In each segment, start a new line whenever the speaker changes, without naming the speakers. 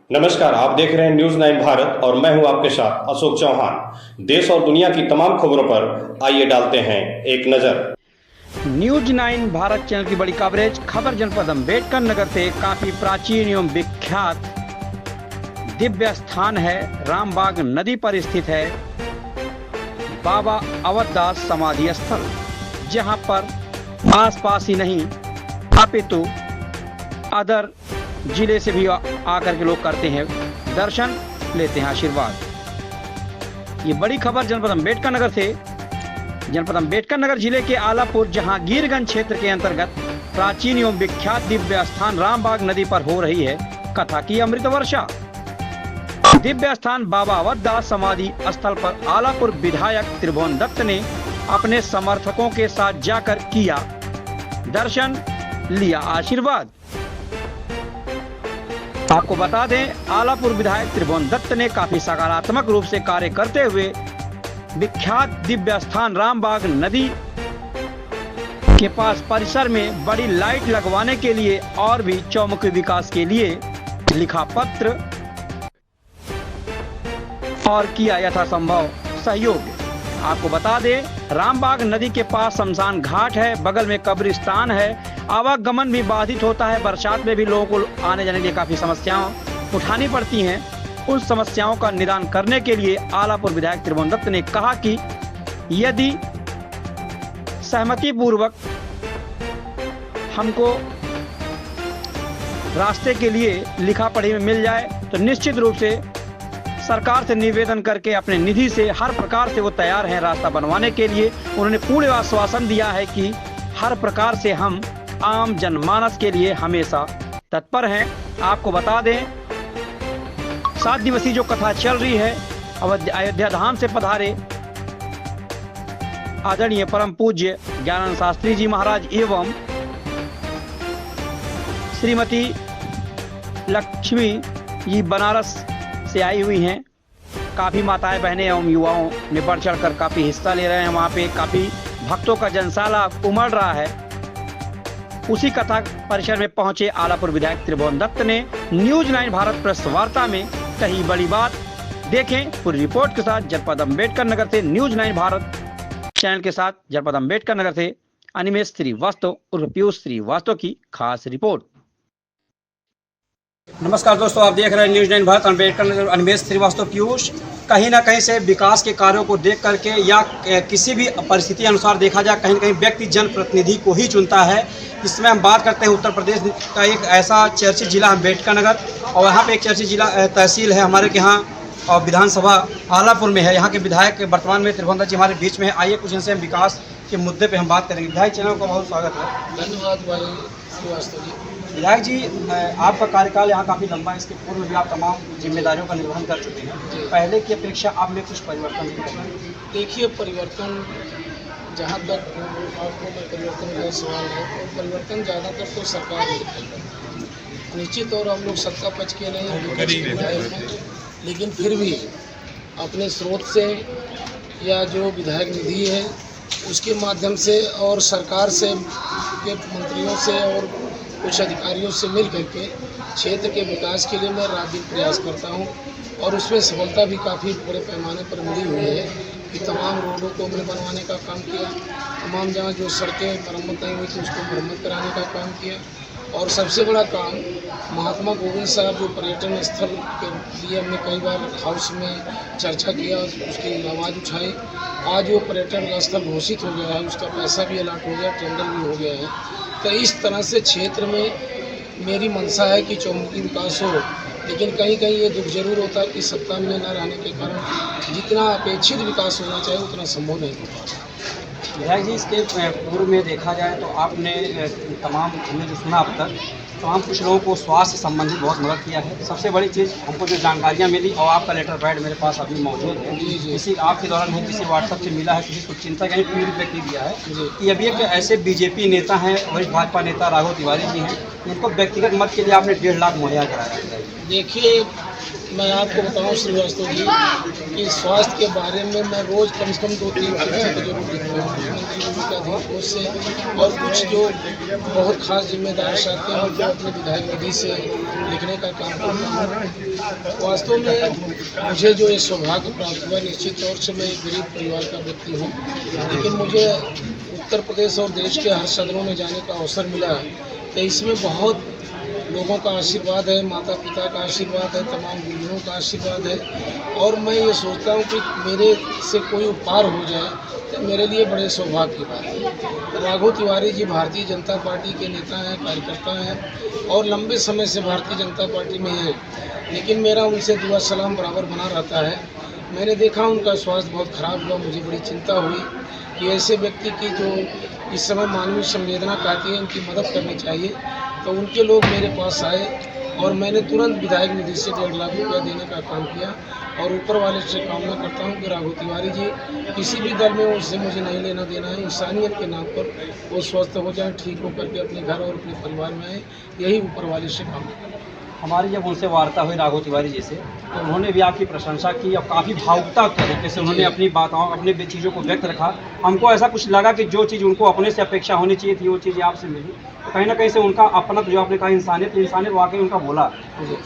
नमस्कार, आप देख रहे हैं न्यूज 9 भारत और मैं हूं आपके साथ अशोक चौहान। देश और दुनिया की तमाम खबरों पर आइए डालते हैं एक नजर।
न्यूज 9 भारत चैनल की बड़ी कवरेज। खबर जनपद अम्बेडकर नगर से काफी प्राचीन एवं विख्यात दिव्य स्थान है। रामबाग नदी पर स्थित है बाबा अवधदास समाधि स्थल, जहां पर आसपास ही नहीं अपितु अदर जिले से भी आकर के लोग करते हैं दर्शन, लेते हैं आशीर्वाद। ये बड़ी खबर जनपद अम्बेडकर नगर से। जनपद अम्बेडकर नगर जिले के आलापुर जहांगीरगंज क्षेत्र के अंतर्गत प्राचीन एवं विख्यात दिव्य स्थान रामबाग नदी पर हो रही है कथा की अमृत वर्षा। दिव्य स्थान बाबा अवधदास समाधि स्थल पर आलापुर विधायक त्रिभुवन दत्त ने अपने समर्थकों के साथ जाकर किया दर्शन, लिया आशीर्वाद। आपको बता दें, आलापुर विधायक त्रिभुवन दत्त ने काफी सकारात्मक रूप से कार्य करते हुए विख्यात दिव्य स्थान रामबाग नदी के पास परिसर में बड़ी लाइट लगवाने के लिए और भी चौमुखी विकास के लिए लिखा पत्र और किया यथासंभव सहयोग। आपको बता दें, रामबाग नदी के पास शमशान घाट है, बगल में कब्रिस्तान है, आवागमन भी बाधित होता है। बरसात में भी लोगों को आने जाने के लिए काफी समस्याएं उठानी पड़ती हैं। उन समस्याओं का निदान करने के लिए आलापुर विधायक त्रिभुवन दत्त ने कहा कि यदि सहमति पूर्वक हमको रास्ते के लिए लिखा पढ़ी में मिल जाए तो निश्चित रूप से सरकार से निवेदन करके अपने निधि से हर प्रकार से वो तैयार हैं रास्ता बनवाने के लिए। उन्होंने पूरे आश्वासन दिया है कि हर प्रकार से हम आम जनमानस के लिए हमेशा तत्पर हैं। आपको बता दें, 7 दिवसीय जो कथा चल रही है, अयोध्या धाम से पधारे आदरणीय परम पूज्य ज्ञानानंद शास्त्री जी महाराज एवं श्रीमती लक्ष्मी जी बनारस से आई हुई हैं। काफी माताएं बहनें एवं युवाओं ने बढ़ चढ़ कर काफी हिस्सा ले रहे हैं। वहाँ पे काफी भक्तों का जनसाला उमड़ रहा है। उसी कथा परिसर में पहुंचे आलापुर विधायक त्रिभुवन दत्त ने न्यूज 9 भारत प्रेस वार्ता में कही बड़ी बात। देखें पूरी रिपोर्ट के साथ जनपद अम्बेडकर नगर से न्यूज 9 भारत चैनल के साथ जनपद अम्बेडकर नगर से अनिमेश श्रीवास्तव उर्फ पीयूष श्रीवास्तव की खास रिपोर्ट। नमस्कार दोस्तों, आप देख रहे हैं न्यूज 9 भारत अम्बेडकर नगर। अनिमेश श्रीवास्तव पीयूष। कहीं ना कहीं से विकास के कार्यों को देख करके या किसी भी परिस्थिति अनुसार देखा जाए, कहीं ना कहीं व्यक्ति जनप्रतिनिधि को ही चुनता है। इसमें हम बात करते हैं उत्तर प्रदेश का एक ऐसा चर्चित जिला अम्बेडकर नगर, और यहाँ पे एक चर्चित जिला तहसील है हमारे यहाँ, और विधानसभा आलापुर में है। यहाँ के विधायक वर्तमान में त्रिभुवन दत्त जी हमारे बीच में है। आइए कुछ इनसे हम विकास के मुद्दे पे हम बात करेंगे। विधायक चैनल का बहुत स्वागत है।
धन्यवाद भाई श्रीवास्तव जी।
विधायक जी, आपका कार्यकाल यहाँ काफ़ी लंबा है। इसके पूर्व भी आप तमाम जिम्मेदारियों का निर्वहन कर चुके हैं। पहले की अपेक्षा आप में कुछ परिवर्तन भी करना है?
देखिए, परिवर्तन जहाँ तक आपको परिवर्तन का सवाल है, तो परिवर्तन ज़्यादातर तो सरकार ने किया। निश्चित और हम लोग सत्ता पक्ष के नहीं, लेकिन फिर भी अपने स्रोत से या जो विधायक निधि है उसके माध्यम से और सरकार से के मंत्रियों से और कुछ अधिकारियों से मिल करके क्षेत्र के विकास के लिए मैं रात दिन प्रयास करता हूं, और उसमें सफलता भी काफ़ी बड़े पैमाने पर मिली हुई है कि तमाम रोडों को हमने बनवाने का काम किया, तमाम जहाँ जो सड़कें मरम्मत नहीं हुई थी उसको मरम्मत कराने का काम किया, और सबसे बड़ा काम महात्मा गोविंद साहब जो पर्यटन स्थल के लिए हमने कई बार हाउस में चर्चा किया, उसकी आवाज़ उठाई। आज वो पर्यटन स्थल घोषित हो गया है, उसका पैसा भी अलॉट हो गया, टेंडर भी हो गया है। तो इस तरह से क्षेत्र में मेरी मंशा है कि चौमुखी विकास हो, लेकिन कहीं कहीं ये दुख जरूर होता है कि सत्ता में न रहने के कारण जितना अपेक्षित विकास होना चाहिए उतना संभव नहीं होता।
विधायक जी, इसके पूर्व में देखा जाए तो आपने तमाम हमने जो सुना अब तक तमाम कुछ लोगों को स्वास्थ्य संबंधित बहुत मदद किया है। सबसे बड़ी चीज़ हमको जो जानकारियाँ मिली, और आपका लेटर पैड मेरे पास अभी मौजूद है, किसी आपके दौरान नहीं किसी व्हाट्सएप से मिला है, किसी को चिंता यानी पीड़ित व्यक्ति दिया है कि अभी एक ऐसे बीजेपी नेता हैं, वरिष्ठ भाजपा नेता राघव तिवारी जी हैं, इनको व्यक्तिगत मत के लिए आपने 1.5 लाख मुहैया कराया है।
देखिए, मैं आपको बताऊं श्रीवास्तव जी कि स्वास्थ्य के बारे में मैं रोज़ कम से कम 2-3 चिट्ठी तो जरूर लिखता हूँ मुख्यमंत्री जी के अधिकारियों से, और कुछ जो बहुत खास जिम्मेदार साथी हैं उनको अपने विधायक निधि से लिखने का काम करता हूँ। वास्तव में मुझे जो ये सौभाग्य प्राप्त हुआ, निश्चित तौर से मैं एक गरीब परिवार का व्यक्ति हूँ, लेकिन मुझे उत्तर प्रदेश और देश के हर सदनों में जाने का अवसर मिला है, तो इसमें बहुत लोगों का आशीर्वाद है, माता पिता का आशीर्वाद है, तमाम गुरुओं का आशीर्वाद है, और मैं ये सोचता हूँ कि मेरे से कोई उपकार हो जाए तो मेरे लिए बड़े सौभाग्य की बात है। राघव तिवारी जी भारतीय जनता पार्टी के नेता हैं, कार्यकर्ता हैं, और लंबे समय से भारतीय जनता पार्टी में हैं, लेकिन मेरा उनसे दुआ सलाम बराबर बना रहता है। मैंने देखा उनका स्वास्थ्य बहुत खराब हुआ, मुझे बड़ी चिंता हुई कि ऐसे व्यक्ति की जो इस समय मानवीय संवेदना कहती है, उनकी मदद करनी चाहिए। तो उनके लोग मेरे पास आए और मैंने तुरंत विधायक निधि से 1.5 लाख रुपया देने का काम किया, और ऊपर वाले से कामना करता हूं कि राघव तिवारी जी किसी भी दल में उससे मुझे नहीं लेना देना है, इंसानियत के नाम पर वो स्वस्थ हो जाए, ठीक होकर के अपने घर और अपने परिवार में आए, यही ऊपर वाले से कामना करता हूं।
हमारी जब उनसे वार्ता हुई राघव तिवारी जी से, तो उन्होंने भी आपकी प्रशंसा की और काफ़ी भावुकता तरीके से उन्होंने अपनी बातों अपनी चीज़ों को व्यक्त रखा। हमको ऐसा कुछ लगा कि जो चीज़ उनको अपने से अपेक्षा होनी चाहिए थी वो चीज़ आपसे मिली, तो कहीं ना कहीं से उनका अपना जो आपने कहा इंसानियत वाकई उनका बोला।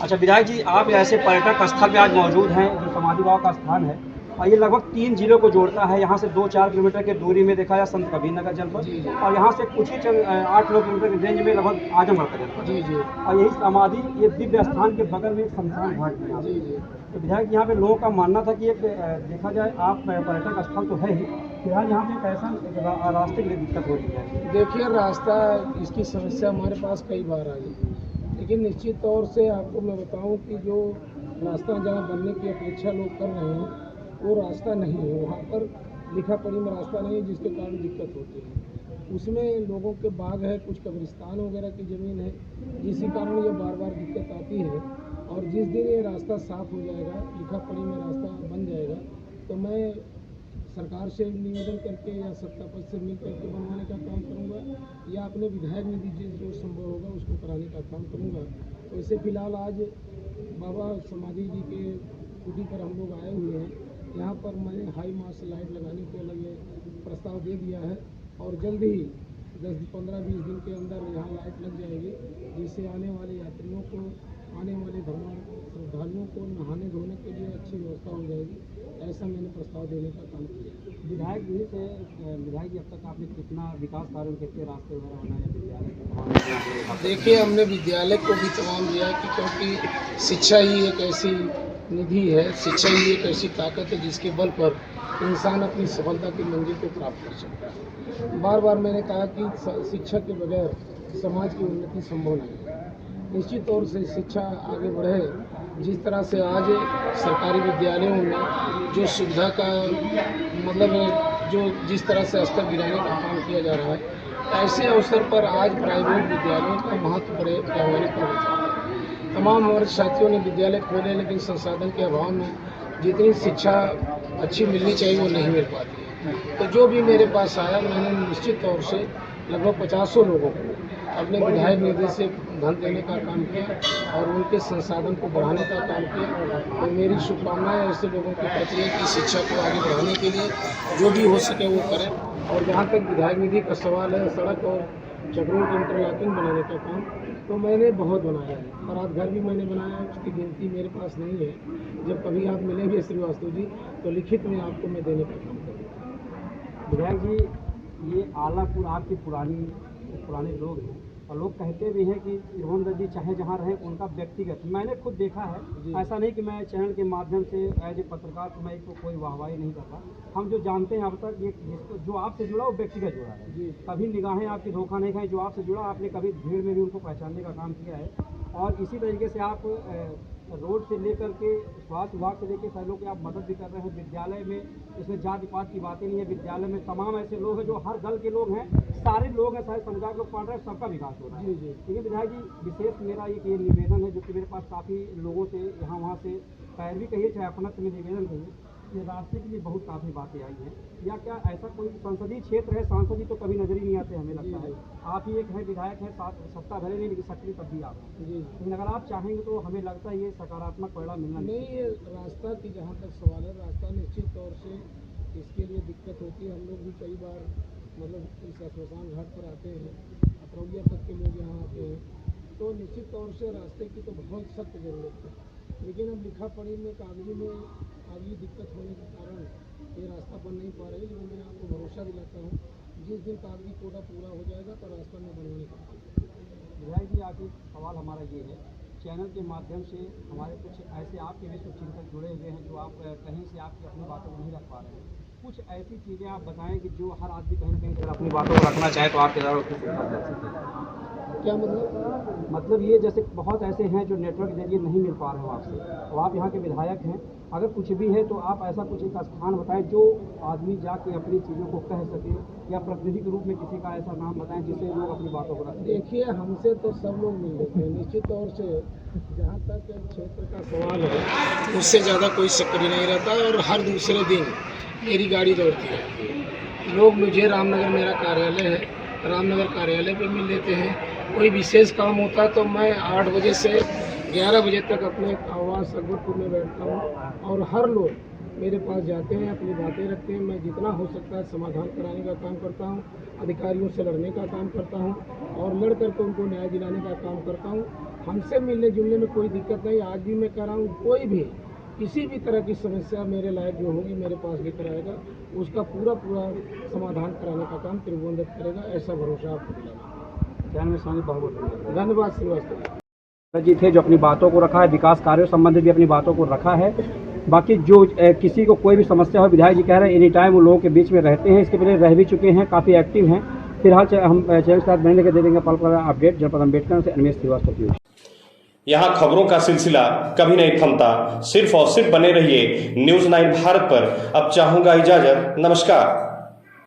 अच्छा विधायक जी, आप ऐसे पर्यटक स्थल पे आज मौजूद हैं जो समाधि बाबा का स्थान है, और ये लगभग 3 जिलों को जोड़ता है। यहाँ से 2-4 किलोमीटर की दूरी में देखा जाए संत कबीरनगर जनपद, और यहाँ से कुछ ही 8-9 किलोमीटर की रेंज में लगभग आजमगढ़ का जनपद।
जी।
और यही समाधि, ये दिव्य स्थान के बगल में एक शमशान घाट है।
जी।
तो विधायक यहाँ पे लोगों का मानना था कि एक देखा जाए आप पर्यटक स्थल तो है ही, फिलहाल यहाँ पे एक ऐसा रास्ते के लिए दिक्कत हो रही है।
देखिए, रास्ता इसकी समस्या हमारे पास कई बार आई, लेकिन निश्चित तौर से आपको मैं बताऊं कि जो रास्ता जहाँ बनने की अपेक्षा लोग कर रहे हैं वो रास्ता नहीं है, वहाँ पर लिखा पढ़ी में रास्ता नहीं है, जिसके कारण दिक्कत होती है। उसमें लोगों के बाग है, कुछ कब्रिस्तान वगैरह की ज़मीन है, जिसके कारण ये बार बार दिक्कत आती है। और जिस दिन ये रास्ता साफ़ हो जाएगा, लिखा पढ़ी में रास्ता बन जाएगा, तो मैं सरकार से निवेदन करके या सत्ता पक्ष से मिल करके बनवाने का काम करूंगा, या अपने विधायक निधि जो संभव होगा उसको कराने का काम करूंगा। तो इसे फिलहाल आज बाबा समाधि जी के कुटी पर हम लोग आए हुए हैं। यहाँ पर मैंने हाई मास लाइट लगाने के लिए प्रस्ताव दे दिया है, और जल्द ही 10-15-20 दिन के अंदर यहाँ लाइट लग जाएगी, जिससे आने वाले यात्रियों को, आने वाले श्रद्धालुओं को नहाने धोने के लिए अच्छी व्यवस्था हो जाएगी। ऐसा मैंने प्रस्ताव देने का काम किया।
विधायक जी अब तक आपने कितना विकास कार्य, कितने रास्ते वगैरह बनाए विद्यालय?
देखिए, हमने विद्यालय को भी तमाम दिया कि क्योंकि शिक्षा ही एक ऐसी निधि है, शिक्षा ही एक ऐसी ताकत है जिसके बल पर इंसान अपनी सफलता की मंजिल को प्राप्त कर सकता है। बार बार मैंने कहा कि शिक्षा के बगैर समाज की उन्नति संभव नहीं है। निश्चित तौर से शिक्षा आगे बढ़े, जिस तरह से आज सरकारी विद्यालयों में जो सुविधा का मतलब जो जिस तरह से स्तर गिराने का काम किया जा रहा है, ऐसे अवसर पर आज प्राइवेट विद्यालयों का महत्व बड़े पैमाने पर हो जाता है। तमाम हमारे साथियों ने विद्यालय खोले, लेकिन संसाधन के अभाव में जितनी शिक्षा अच्छी मिलनी चाहिए वो नहीं मिल पाती है। तो जो भी मेरे पास आया, मैंने निश्चित तौर से लगभग 50 लोगों को अपने विधायक निधि से धन देने का काम किया और उनके संसाधन को बढ़ाने का काम किया। तो मेरी शुभकामनाएं ऐसे लोगों के प्रति है कि शिक्षा को आगे बढ़ाने के लिए जो भी हो सके वो करें। और जहाँ तक विधायक निधि का सवाल है, सड़क और चक्रों की इंटरलॉकिंग बनाने का काम तो मैंने बहुत बनाया है। और घर भी मैंने बनाया है, उसकी गिनती मेरे पास नहीं है। जब कभी आप मिलेंगे श्रीवास्तव जी तो लिखित में आपको मैं देने का काम करूँगा।
विधायक जी, ये आलापुर आपके पुराने लोग हैं, और लोग कहते भी हैं कि रोहन जी चाहे जहाँ रहें उनका व्यक्तिगत, मैंने खुद देखा है, ऐसा नहीं कि मैं चैनल के माध्यम से एज ए पत्रकार तो मैं इसको कोई वाहवाही नहीं करता। हम जो जानते हैं अब तक, ये जिसको जो आपसे जुड़ा वो व्यक्तिगत जुड़ा है, कभी निगाहें आपकी धोखा नहीं खाई। जो आपसे जुड़ा, आपने कभी भीड़ में भी उनको पहचानने का काम किया है, और इसी तरीके से आप रोड से लेकर के स्वास्थ्य विभाग से लेकर सारे लोग की आप मदद भी कर रहे हैं। विद्यालय में इसमें जाति पात की बातें नहीं है, विद्यालय में तमाम ऐसे लोग हैं जो हर दल के लोग हैं, सारे लोग हैं, सारे समुदाय लोग पढ़ रहे हैं, सबका विकास हो रहा है। ठीक है विधायक जी, विशेष मेरा एक ये निवेदन है जो कि मेरे पास काफ़ी लोगों से यहाँ वहाँ से पैरवी कहिए चाहे अपनत्व में निवेदन कहिए
ये रास्ते के लिए बहुत काफ़ी बातें आई हैं, या क्या ऐसा कोई संसदीय क्षेत्र है, सांसद जी तो कभी नजर ही नहीं आते हमें लगता है, आप ही एक है विधायक है, सत्ता भले नहीं लेकिन सक्रिय तब भी आप हैं।
जी
लेकिन अगर आप चाहेंगे तो हमें लगता है ये सकारात्मक परिणाम मिलना
नहीं, ये रास्ता की जहाँ तक सवाल है, रास्ता निश्चित तौर से इसके लिए दिक्कत होती है। हम लोग भी कई बार मतलब इस स्मशान घाट पर आते हैं, अतरौलिया तक के लोग यहाँ आते हैं, तो निश्चित तौर से रास्ते की तो बहुत सख्त ज़रूरत है। लेकिन अब लिखा पढ़ी में कागजी दिक्कत होने के कारण ये रास्ता बन नहीं पा रही। लेकिन मैं आपको भरोसा दिलाता हूँ, जिस दिन कागजी कोटा पूरा हो जाएगा तो रास्ता में बनवाने का काम।
विधायक जी, आखिर सवाल हमारा ये है, चैनल के माध्यम से हमारे कुछ ऐसे आपके भी कुछ चिंतक जुड़े हुए हैं जो आप कहीं से आपकी अपनी बातों को नहीं रख पा रहे हैं, कुछ ऐसी चीज़ें आप बताएं कि जो हर आदमी कहीं ना कहीं अगर अपनी बातों को रखना चाहे तो आपके द्वारा उसकी सुविधा कर सके।
क्या
मतलब ये जैसे बहुत ऐसे हैं जो नेटवर्क के जरिए नहीं मिल पा रहे हो आपसे, तो आप यहाँ के विधायक हैं, अगर कुछ भी है तो आप ऐसा कुछ एक स्थान बताएं जो आदमी जाके अपनी चीज़ों को कह सके, या प्रतिनिधि के रूप में किसी का ऐसा नाम बताएं जिससे लोग अपनी बातों को रखें।
देखिए, हमसे तो सब लोग मिल लेते हैं। निश्चित तौर से जहाँ तक क्षेत्र का सवाल है, उससे ज़्यादा कोई सक्रिय नहीं रहता, और हर दूसरे दिन मेरी गाड़ी दौड़ती रहती है। लोग मुझे रामनगर, मेरा कार्यालय है, रामनगर कार्यालय पे मिल लेते हैं। कोई विशेष काम होता तो मैं 8 बजे से 11 बजे तक अपने आवास अकबरपुर में बैठता हूँ, और हर लोग मेरे पास जाते हैं, अपनी बातें रखते हैं। मैं जितना हो सकता है समाधान कराने का काम करता हूँ, अधिकारियों से लड़ने का काम करता हूँ, और लड़ करके उनको न्याय दिलाने का काम करता हूँ। हमसे मिलने जुलने में कोई दिक्कत नहीं। आज भी मैं कह रहा हूँ, कोई भी किसी भी तरह की समस्या मेरे लायक जो होगी मेरे पास लेकर आएगा, उसका पूरा समाधान कराने का काम त्रिभुवन दत्त करेगा, ऐसा भरोसा आपको दिलाना।
चैनल में शामिल बहुत बहुत
धन्यवाद श्रीवास्तव
जी थे जो अपनी बातों को रखा है, विकास कार्यों संबंधित भी अपनी बातों को रखा है। बाकी जो किसी को कोई भी समस्या हो, विधायक जी कह रहे हैं एनी टाइम वो लोगों के बीच में रहते हैं, इसके पहले रह भी चुके हैं, काफ़ी एक्टिव हैं। फिलहाल हम चैनल के साथ बने लेकर दे देंगे पल पल अपडेट। जनपद अम्बेडकर से अनिमेश श्रीवास्तव।
यहाँ खबरों का सिलसिला कभी नहीं थमता, सिर्फ और सिर्फ बने रहिए न्यूज़ 9 भारत पर। अब चाहूँगा इजाज़त, नमस्कार।